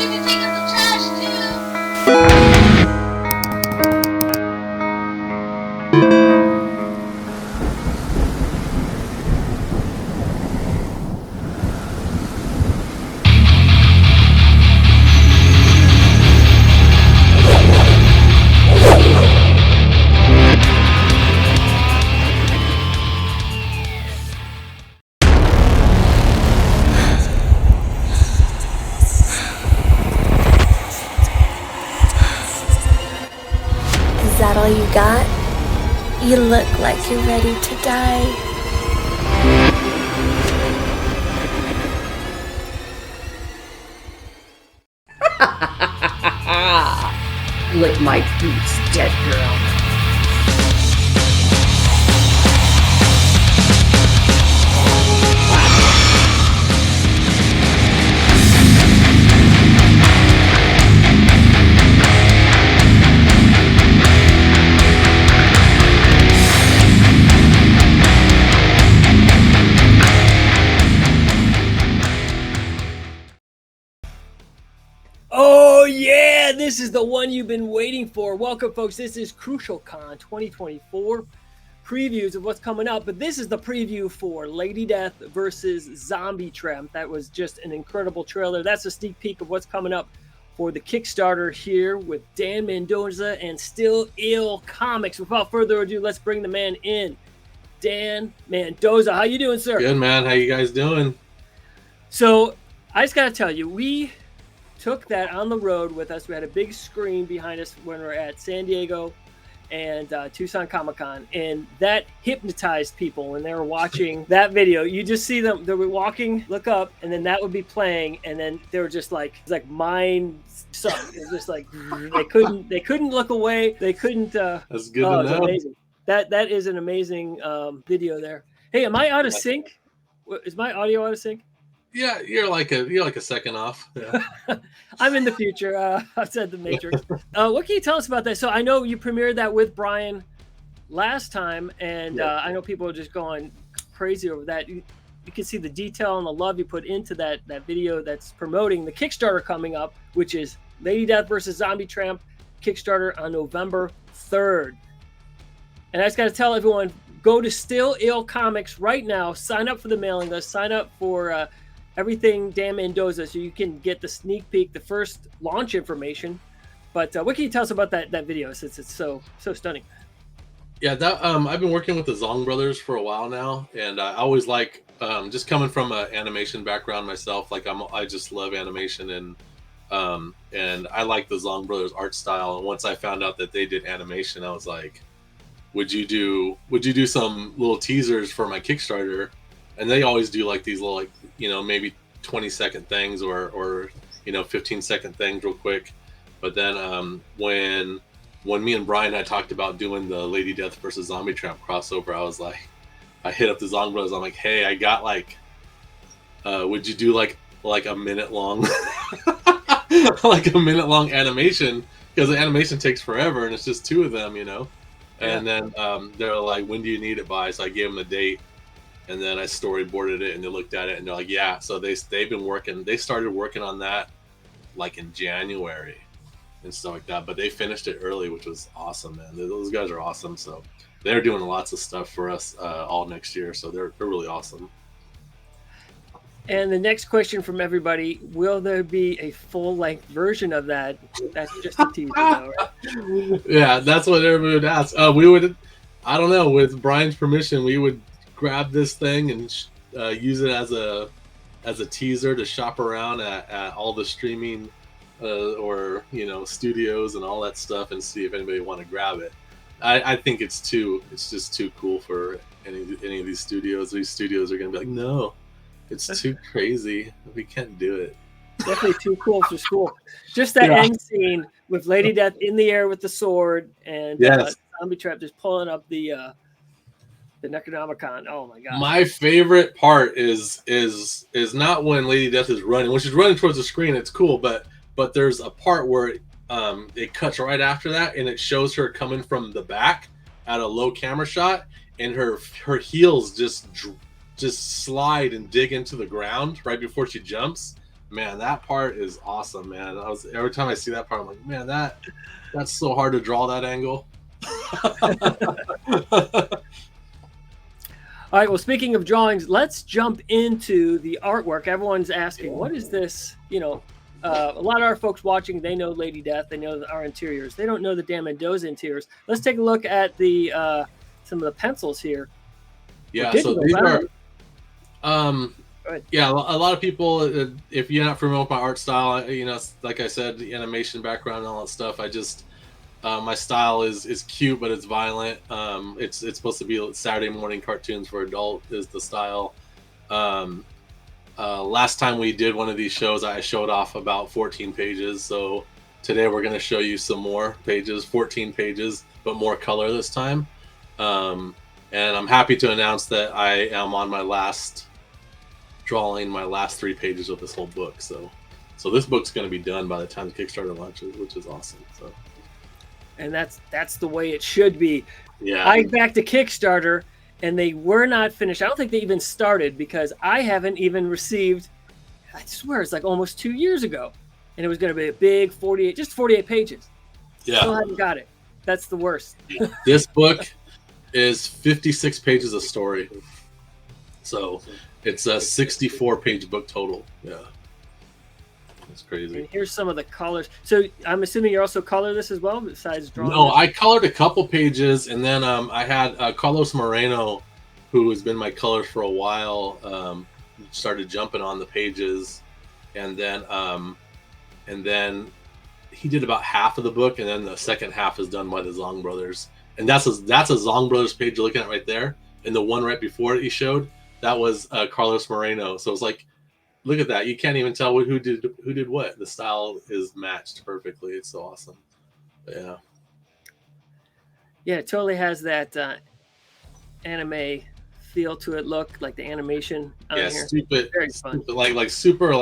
can take out the trash too. Is that all you got? You look like you're ready to die. Lick my boots, dead girl. Oh yeah, this is the one you've been waiting for. Welcome, folks. This is Crucial Con 2024 previews of what's coming up, but this is the preview for Lady Death versus Zombie Tramp. That was just an incredible trailer. That's a sneak peek of what's coming up for the Kickstarter here with Dan Mendoza and Still Ill Comics. Without further ado, let's bring the man in. Dan Mendoza, how you doing, sir? Good, man. How you guys doing? So I just gotta tell you, we took that on the road with us. We had a big screen behind us when we were at San Diego and Tucson Comic-Con, and that hypnotized people when they were watching that video. You just see them, they were walking, look up, and then that would be playing, and then they were just like, it's like mind sucked. It was just like they couldn't look away. They couldn't. That's good to know. Amazing. That is an amazing video there. Hey, am I out of sync? Is my audio out of sync? Yeah, you're like a second off. Yeah. I'm in the future. Outside the Matrix. What can you tell us about that? So I know you premiered that with Brian last time, and I know people are just going crazy over that. You can see the detail and the love you put into that video that's promoting the Kickstarter coming up, which is Lady Death versus Zombie Tramp Kickstarter on November 3rd. And I just got to tell everyone, go to Still Ill Comics right now. Sign up for the mailing list. Sign up for everything Dan Mendoza, so you can get the sneak peek, the first launch information. But what can you tell us about that video, since it's so stunning? Yeah, that I've been working with the Zong brothers for a while now, and I always like just coming from an animation background myself. Like I just love animation, and I like the Zong brothers art style. And once I found out that they did animation, I was like, would you do some little teasers for my Kickstarter? And they always do like these little, like, maybe 20-second things or 15-second things real quick. But then when me and Brian had talked about doing the Lady Death versus Zombie Tramp crossover, I was like, I hit up the Zong brothers. I'm like, hey, I got would you do like a minute long, like a minute long animation? Because the animation takes forever and it's just two of them, And then they're like, when do you need it by? So I gave them the date. And then I storyboarded it, and they looked at it, and they're like, "Yeah." So they started working on that like in January and stuff like that. But they finished it early, which was awesome, man. Those guys are awesome. So they're doing lots of stuff for us all next year. So they're really awesome. And the next question from everybody: will there be a full-length version of that? That's just a teaser, though, right? Yeah, that's what everybody would ask. We would, I don't know, with Brian's permission, we would grab this thing and use it as a teaser to shop around at all the streaming or studios and all that stuff, and see if anybody want to grab it. I think it's just too cool for any of these studios. These studios are gonna be like, no, it's too crazy, we can't do it. Definitely too cool for school. Just that end scene with Lady Death in the air with the sword, and Zombie Tramp just pulling up the Necronomicon. Oh my god! My favorite part is not when Lady Death is running. When she's running towards the screen, it's cool. But there's a part where it cuts right after that, and it shows her coming from the back at a low camera shot, and her heels just slide and dig into the ground right before she jumps. man, that part is awesome, man. Every time I see that part, I'm like, man, that's so hard to draw that angle. All right. Well, speaking of drawings, let's jump into the artwork. Everyone's asking, what is this? You know, a lot of our folks watching, they know Lady Death, they know our interiors. They don't know the Dan Mendoza interiors. Let's take a look at the some of the pencils here. Yeah, so these are, yeah, a lot of people, if you're not familiar with my art style, you know, like I said, the animation background and all that stuff, I just, my style is cute, but it's violent. It's supposed to be Saturday morning cartoons for adult is the style. Last time we did one of these shows, I showed off about 14 pages. So today we're going to show you some more pages, 14 pages, but more color this time. And I'm happy to announce that I am on my last drawing, my last 3 pages of this whole book. So this book's going to be done by the time the Kickstarter launches, which is awesome. So. And that's the way it should be. Yeah. I backed a Kickstarter and they were not finished. I don't think they even started because I haven't even received, I swear it's like almost 2 years ago. And it was going to be a big 48 pages. Yeah. Still haven't got it. That's the worst. This book is 56 pages of story. So it's a 64-page book total. Yeah. That's crazy. And here's some of the colors. So I'm assuming you also color this as well, besides drawing. No, this? I colored a couple pages, and then I had Carlos Moreno, who has been my color for a while, started jumping on the pages, and then he did about half of the book, and then the second half is done by the Zong brothers, and that's a Zong brothers page you're looking at right there, and the one right before it he showed, that was Carlos Moreno. So it's like, look at that. You can't even tell who did what. The style is matched perfectly. It's so awesome. But yeah. Yeah, it totally has that anime feel to it. Look like the animation on Yeah, here. stupid. Very fun. Like super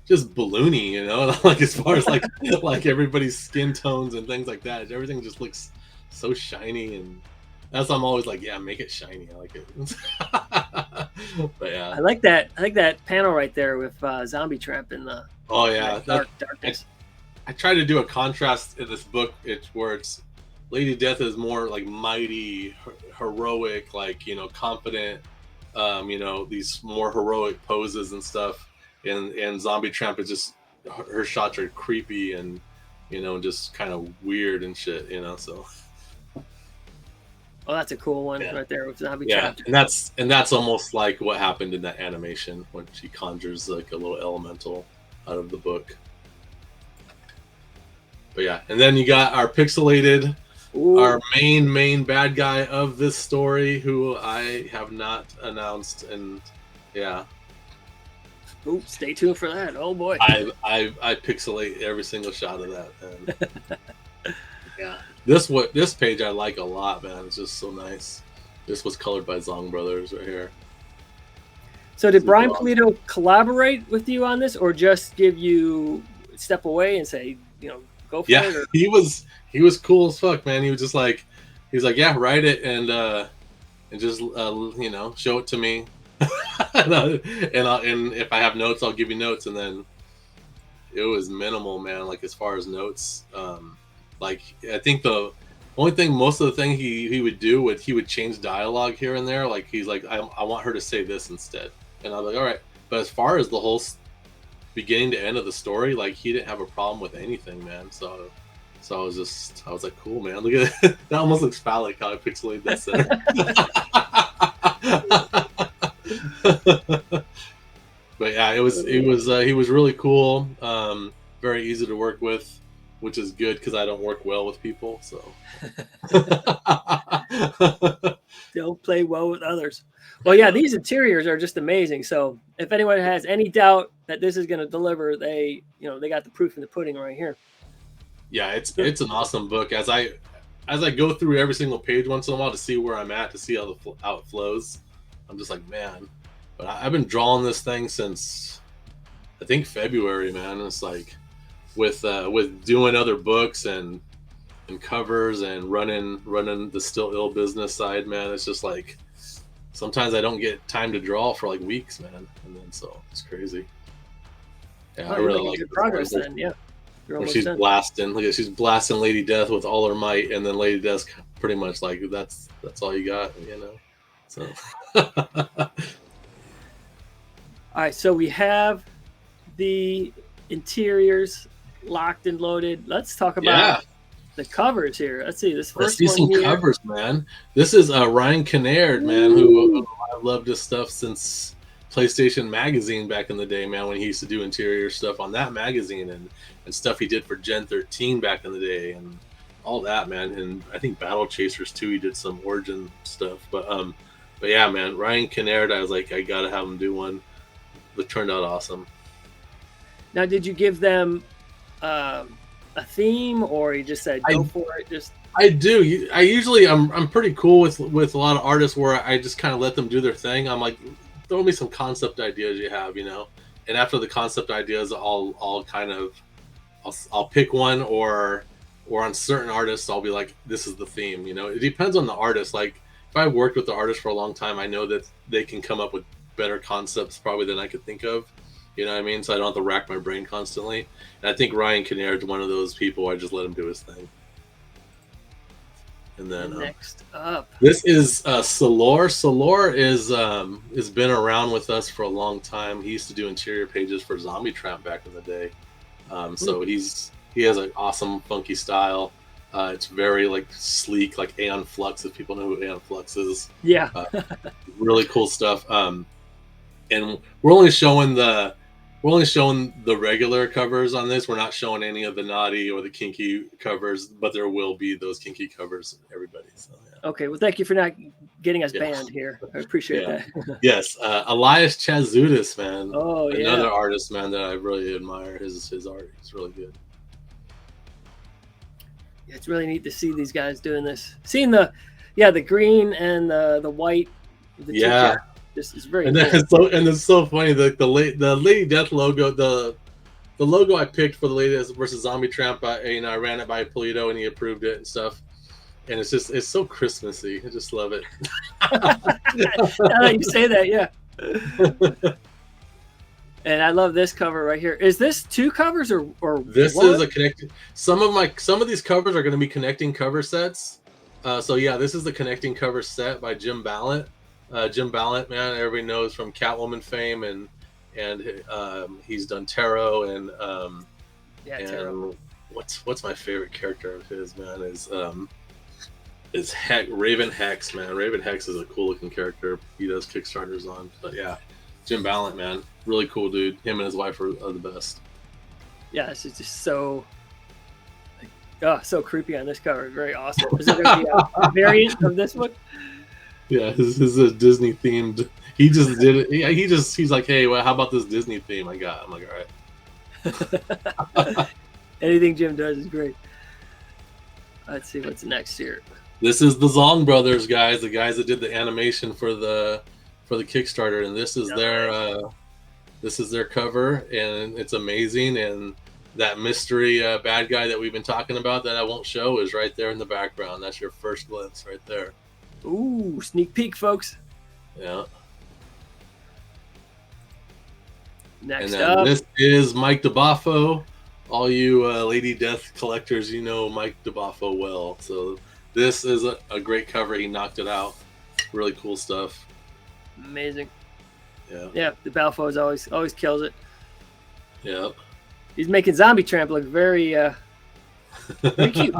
just balloony, you know, like as far as like everybody's skin tones and things like that. Everything just looks so shiny, and that's why I'm always like, yeah, make it shiny. I like it. But yeah, I like that panel right there with Zombie Tramp in the darkness. I try to do a contrast in this book. Where it's Lady Death is more like mighty, heroic, like, you know, confident. You know, these more heroic poses and stuff. And Zombie Tramp is just, her shots are creepy and, you know, just kind of weird and shit. You know, so. Oh, that's a cool one right there with Zombie Tramp. And that's almost like what happened in that animation when she conjures like a little elemental out of the book. But yeah, and then you got our pixelated, our main bad guy of this story, who I have not announced, and yeah. Ooh, stay tuned for that. Oh boy. I pixelate every single shot of that. And yeah. This page I like a lot, man. It's just so nice. This was colored by Zong Brothers right here. So did Brian Pulido collaborate with you on this, or just give you step away and say, you know, go for it? Or? he was cool as fuck, man. He was just like, he's like, yeah, write it and just you know, show it to me, and if I have notes, I'll give you notes. And then it was minimal, man. Like as far as notes, like I think the only thing, most of the thing he would do he would change dialogue here and there. Like he's like, I want her to say this instead, and I was like, all right. But as far as the whole beginning to end of the story, like he didn't have a problem with anything, man. So I was like, cool, man. Look at it. That almost looks phallic how I pixelated that center. But yeah, he was really cool. Very easy to work with, which is good because I don't work well with people. So don't play well with others. Well, yeah, these interiors are just amazing. So if anyone has any doubt that this is going to deliver, they got the proof in the pudding right here. Yeah, it's an awesome book. As I go through every single page once in a while to see where I'm at, to see how it flows, I'm just like, man. But I've been drawing this thing since I think February, man. It's like with doing other books and covers and running the Still Ill business side, man. It's just like sometimes I don't get time to draw for like weeks, man. And then so it's crazy. Yeah, Oh, I you're really making like good this progress one. then. Yeah, you're Where almost she's done. blasting. Look at she's blasting Lady Death with all her might, and then Lady Death's pretty much like that's all you got, you know. So All right, so we have the interiors locked and loaded. Let's talk about yeah, the covers here. Let's see this let's first see one some here. covers, man. This is Ryan Kinnaird, man, Ooh. who I've loved his stuff since PlayStation Magazine back in the day, man, when he used to do interior stuff on that magazine and stuff he did for Gen 13 back in the day and all that, man. And I think Battle Chasers too, he did some Origin stuff. But yeah, man, Ryan Kinnaird, I was like, I gotta have him do one. It turned out awesome. Now, did you give them a theme, or you just said go for it? Just I do. I usually I'm pretty cool with a lot of artists where I just kind of let them do their thing. I'm like, throw me some concept ideas you have, you know. And after the concept ideas, I'll kind of I'll pick one or on certain artists I'll be like, this is the theme, you know. It depends on the artist. Like if I've worked with the artist for a long time, I know that they can come up with better concepts probably than I could think of. You know what I mean? So I don't have to rack my brain constantly. And I think Ryan Kinnaird is one of those people. I just let him do his thing. And then next up, this is Salor. Salor is been around with us for a long time. He used to do interior pages for Zombie Tramp back in the day. So he has an awesome funky style. It's very like sleek, like Aeon Flux. If people know who Aeon Flux is, yeah. really cool stuff. And we're only showing the regular covers on this. We're not showing any of the naughty or the kinky covers, but there will be those kinky covers, everybody. So, yeah. Okay, well, thank you for not getting us banned here. I appreciate that. Yes, Elias Chazudis, man. Oh, yeah. Another artist, man, that I really admire. His art. He's really good. Yeah, it's really neat to see these guys doing this. Seeing the green and the white. The Yeah. This is very and cool. It's so funny the Lady Death logo, the logo I picked for the Lady Death versus Zombie Tramp. I ran it by Pulido and he approved it and stuff. And it's so Christmassy. I just love it. Now that you say that, yeah. And I love this cover right here. Is this two covers or this one? is a connecting? Some of these covers are going to be connecting cover sets. So yeah, this is the connecting cover set by Jim Ballant. Jim Ballant, man, everybody knows from Catwoman fame, and he's done Tarot and Tarot. What's my favorite character of his, man, is Raven Hex, man. Raven Hex is a cool looking character. He does Kickstarters on, but yeah, Jim Ballant, man, really cool dude. Him and his wife are the best. Yeah, this is just so so creepy on this cover. Very awesome. Is there going to be a variant of this one? Yeah, this is a Disney themed. He just did it. He's like, hey, well, how about this Disney theme I got? I'm like, all right. Anything Jim does is great. Let's see what's next here. This is the Zong Brothers, guys, the guys that did the animation for the Kickstarter, and this is their cover, and it's amazing. And that mystery bad guy that we've been talking about that I won't show is right there in the background. That's your first glimpse right there. Ooh, sneak peek, folks. Yeah. Next and up, this is Mike DeBaffo. All you Lady Death collectors, you know Mike DeBaffo well. So this is a great cover. He knocked it out. Really cool stuff. Amazing. Yeah. Yeah, the Balfour's always kills it. Yeah. He's making Zombie Tramp look very cute.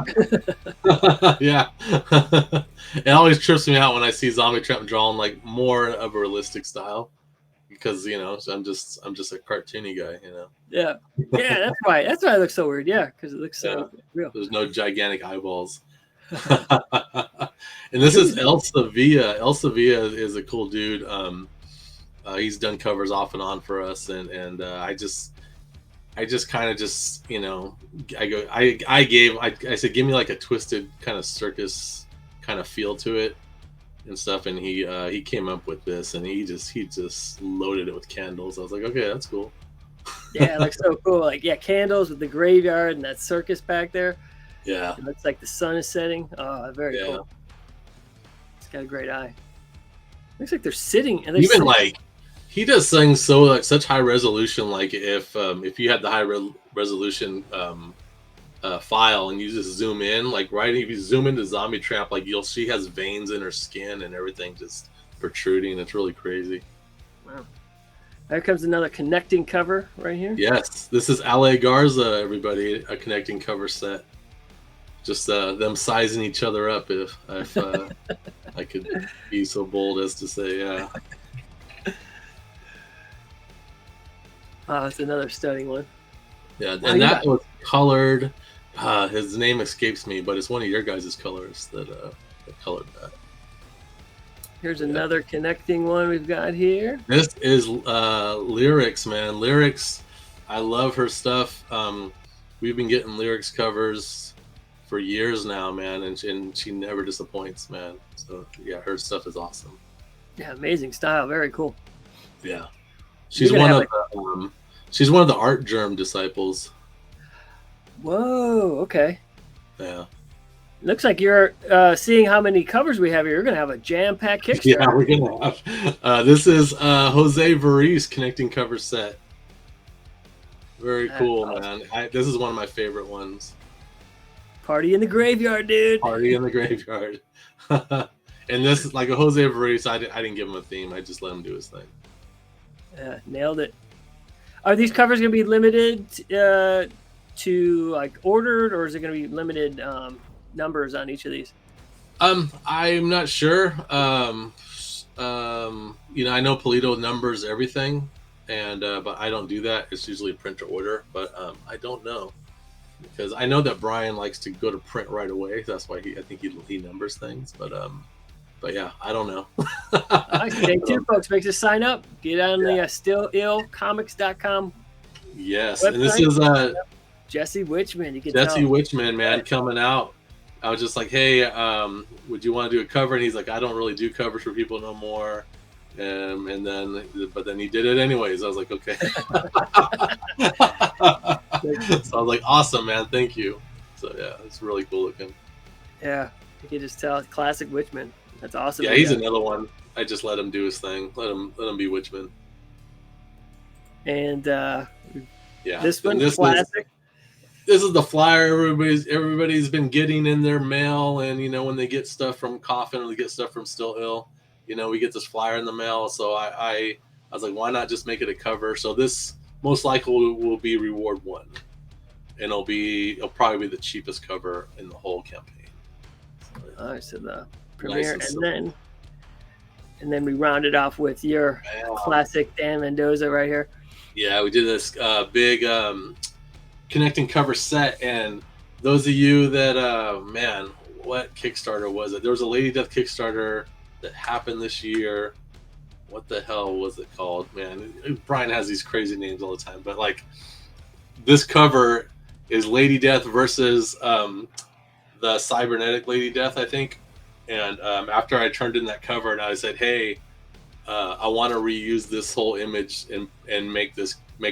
Yeah. It always trips me out when I see Zombie Tramp drawn like more of a realistic style, because I'm just a cartoony guy, Yeah, that's why it looks so weird. Yeah, because it looks so real. There's no gigantic eyeballs. And this is El Sevilla. El Sevilla is a cool dude. He's done covers off and on for us, and I just kind of I said, give me like a twisted kind of circus kind of feel to it and stuff, and he came up with this, and he just loaded it with candles. I was like, okay, that's cool. Yeah, it looks so cool. Like, yeah, candles with the graveyard and that circus back there. Yeah, it looks like the sun is setting. Oh, very cool. It's got a great eye. Looks like they're sitting, and even like he does things so like such high resolution. Like if you had the resolution file and you just zoom in, like right, if you zoom into Zombie Tramp, like she has veins in her skin and everything just protruding. It's really crazy. Wow. There comes another connecting cover right here. Yes, this is Ale Garza, everybody, a connecting cover set. Just them sizing each other up, if I could be so bold as to say, yeah. Oh, it's another stunning one. Yeah, and that was colored. His name escapes me, but it's one of your guys' colors that colored that. Here's another connecting one we've got here. This is Lyrics, man. Lyrics, I love her stuff. We've been getting Lyrics covers for years now, man, and she never disappoints, man. So yeah, her stuff is awesome. Yeah, amazing style, very cool. Yeah, she's one of the Art Germ disciples. Whoa, okay. Yeah. Looks like you're seeing how many covers we have here. You're gonna have a jam-packed Kickstarter. Yeah, we're gonna have. This is Jose Varice connecting cover set. Very cool, awesome. Man. This is one of my favorite ones. Party in the graveyard, dude. Party in the graveyard. And this is like a Jose Varice. I didn't give him a theme. I just let him do his thing. Yeah, nailed it. Are these covers gonna be limited to like ordered, or is it gonna be limited numbers on each of these? I'm not sure. I know Pulido numbers everything, and but I don't do that. It's usually print to order, but I don't know, because I know that Brian likes to go to print right away. That's why I think he numbers things, but yeah, I don't know. Right, stay tuned, folks. Make sure to sign up. Get on the stillillcomics.com. Yes, website. And this is Jesse Witchman. You can Jesse tell. Witchman, man, coming out. I was just like, hey, would you want to do a cover? And he's like, I don't really do covers for people no more. But then he did it anyways. I was like, okay. So I was like, awesome, man. Thank you. So yeah, it's really cool looking. Yeah, you can just tell. Classic Witchman. That's awesome. Yeah, he's another one. I just let him do his thing. Let him be Witchman. And yeah, this one's classic. This is the flyer everybody's been getting in their mail, and when they get stuff from Coffin or they get stuff from Still Ill, we get this flyer in the mail. So I was like, why not just make it a cover? So this most likely will be reward 1, and it'll probably be the cheapest cover in the whole campaign. All right, so the premiere, and then we round it off with your classic Dan Mendoza right here. Yeah, we did this big connecting cover set, and those of you that man, what Kickstarter was it? There was a Lady Death Kickstarter that happened this year. What the hell was it called? Man, Brian has these crazy names all the time, but like this cover is Lady Death versus the cybernetic Lady Death, I think. And after I turned in that cover and I said, hey, I want to reuse this whole image and make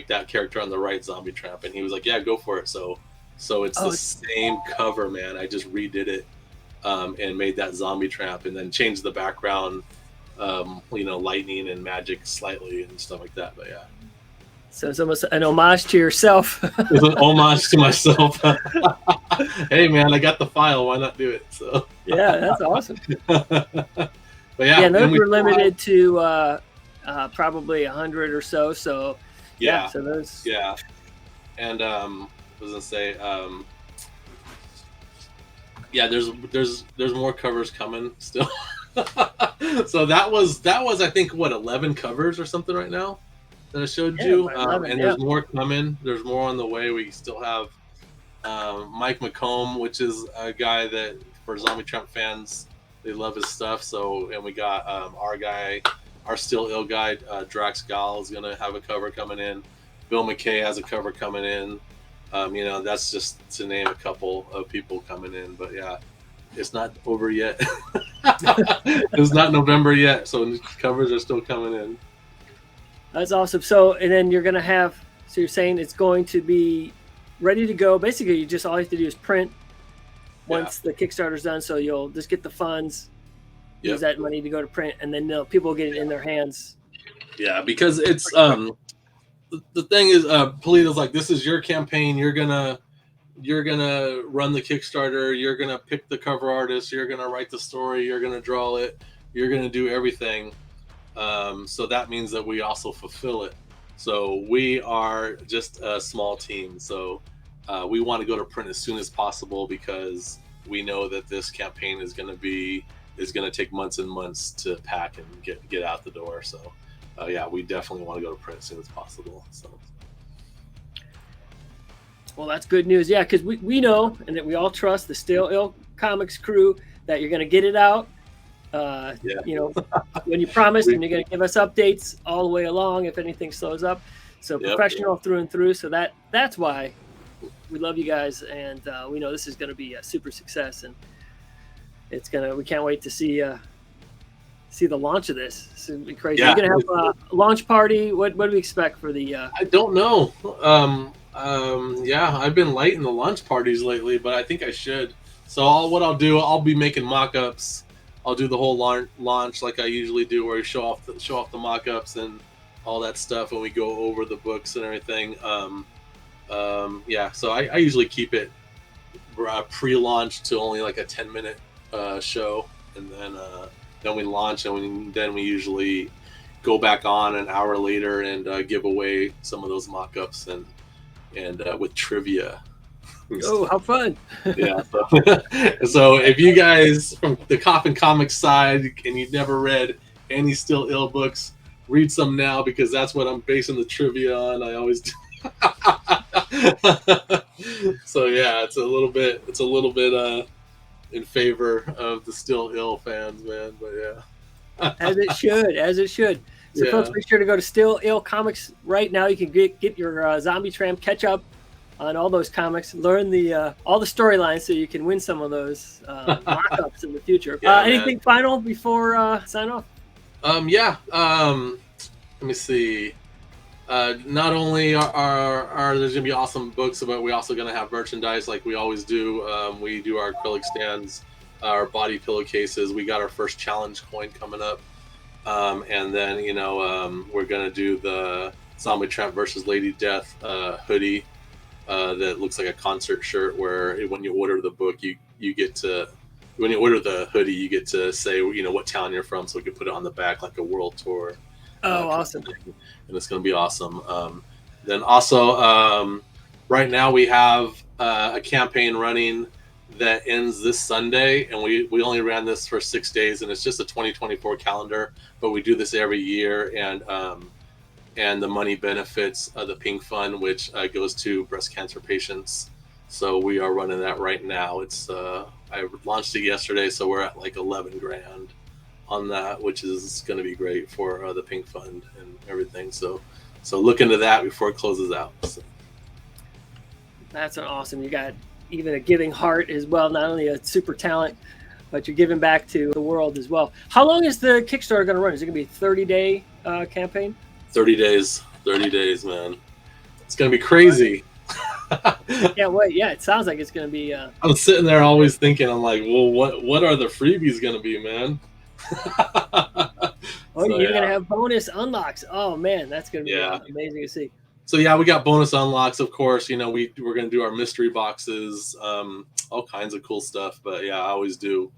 that character on the right Zombie Tramp, and he was like, yeah, go for it. So it's the same cover, man. I just redid it and made that Zombie Tramp, and then changed the background, lightning and magic slightly and stuff like that. But yeah, so it's almost an homage to yourself. It's an homage to myself. Hey man, I got the file, why not do it? So yeah, that's awesome. But yeah, and those were limited to probably 100 or so. So yeah, so those. Yeah, and I was gonna say, yeah, there's more covers coming still. So that was I think 11 covers or something right now that I showed you, 11, and there's more coming. There's more on the way. We still have Mike McComb, which is a guy that for Zombie Tramp fans, they love his stuff. So, and we got our Still Ill guy, Drax Gal is gonna have a cover coming in. Bill McKay has a cover coming in. That's just to name a couple of people coming in. But yeah, it's not over yet. It's not November yet, so covers are still coming in. That's awesome. So, and then you're gonna have. So you're saying it's going to be ready to go. Basically, all you have to do is print once the Kickstarter's done. So you'll just get the funds, use that money to go to print, and then people will get it in their hands Yeah, because it's the thing is, Pulido's like, this is your campaign. You're gonna run the Kickstarter. You're gonna pick the cover artist. You're gonna write the story. You're gonna draw it. You're gonna do everything. So that means that we also fulfill it. So we are just a small team. So we want to go to print as soon as possible because we know that this campaign is going to take months and months to pack and get out the door. So yeah, we definitely want to go to print as soon as possible. So. Well, that's good news. Yeah, because we know and that we all trust the Still Ill Comics crew that you're going to get it out. Yeah. You know, when you promised, and you're going to give us updates all the way along if anything slows up. So professional through and through. So that's why we love you guys, and we know this is going to be a super success, and we can't wait to see the launch of this. It's going to be crazy. Yeah. You're going to have a launch party. What do we expect for the? I don't know. Yeah, I've been light in the launch parties lately, but I think I should. So I'll be making mock-ups. I'll do the whole launch like I usually do, where we show off the mock-ups and all that stuff, and we go over the books and everything. Yeah, so I usually keep it pre-launch to only like a 10-minute show, and then we launch, and then we usually go back on an hour later and give away some of those mock-ups and with trivia. Oh, how fun! Yeah. So if you guys from the Coffin Comics side and you've never read any Still Ill books, read some now, because that's what I'm basing the trivia on. I always do. So yeah, it's a little bit in favor of the Still Ill fans, man. But yeah. As it should. So folks, make sure to go to Still Ill Comics right now. You can get your Zombie Tramp catch up on all those comics, learn all the storylines, so you can win some of those mock-ups in the future. Yeah, anything final before sign off? Yeah. Let me see. Not only are there's gonna be awesome books, but we're also gonna have merchandise like we always do. We do our acrylic stands, our body pillowcases. We got our first challenge coin coming up, and then we're gonna do the Zombie Tramp versus Lady Death hoodie. That looks like a concert shirt, where when you order the book, you get to, when you order the hoodie, you get to say what town you're from, so we can put it on the back like a world tour. Oh, awesome! And it's going to be awesome. Then also, right now we have a campaign running that ends this Sunday, and we only ran this for 6 days, and it's just a 2024 calendar, but we do this every year, and the money benefits the Pink Fund, which goes to breast cancer patients. So we are running that right now. It's I launched it yesterday, so we're at like 11 grand on that, which is going to be great for the Pink Fund and everything. So look into that before it closes out. So. That's awesome. You got even a giving heart as well. Not only a super talent, but you're giving back to the world as well. How long is the Kickstarter going to run? Is it going to be a 30-day campaign? 30 days, man. It's going to be crazy. Yeah, wait. Yeah, it sounds like it's going to be. I'm sitting there always thinking, I'm like, well, what are the freebies going to be, man? You're going to have bonus unlocks. Oh, man, that's going to be amazing to see. So, yeah, we got bonus unlocks, of course. We're going to do our mystery boxes, all kinds of cool stuff. But, yeah, I always do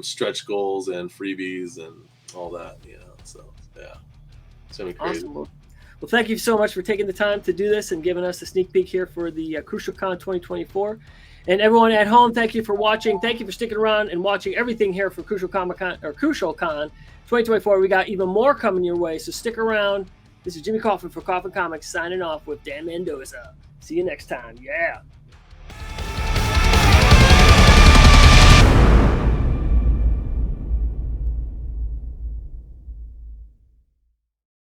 stretch goals and freebies and all that, So, yeah. It's going to be crazy. Awesome. Well, thank you so much for taking the time to do this and giving us a sneak peek here for the Crucial Con 2024. And everyone at home, thank you for watching. Thank you for sticking around and watching everything here for Crucial Con 2024. We got even more coming your way, so stick around. This is Jimmy Coffin for Coffin Comics signing off with Dan Mendoza. See you next time. Yeah.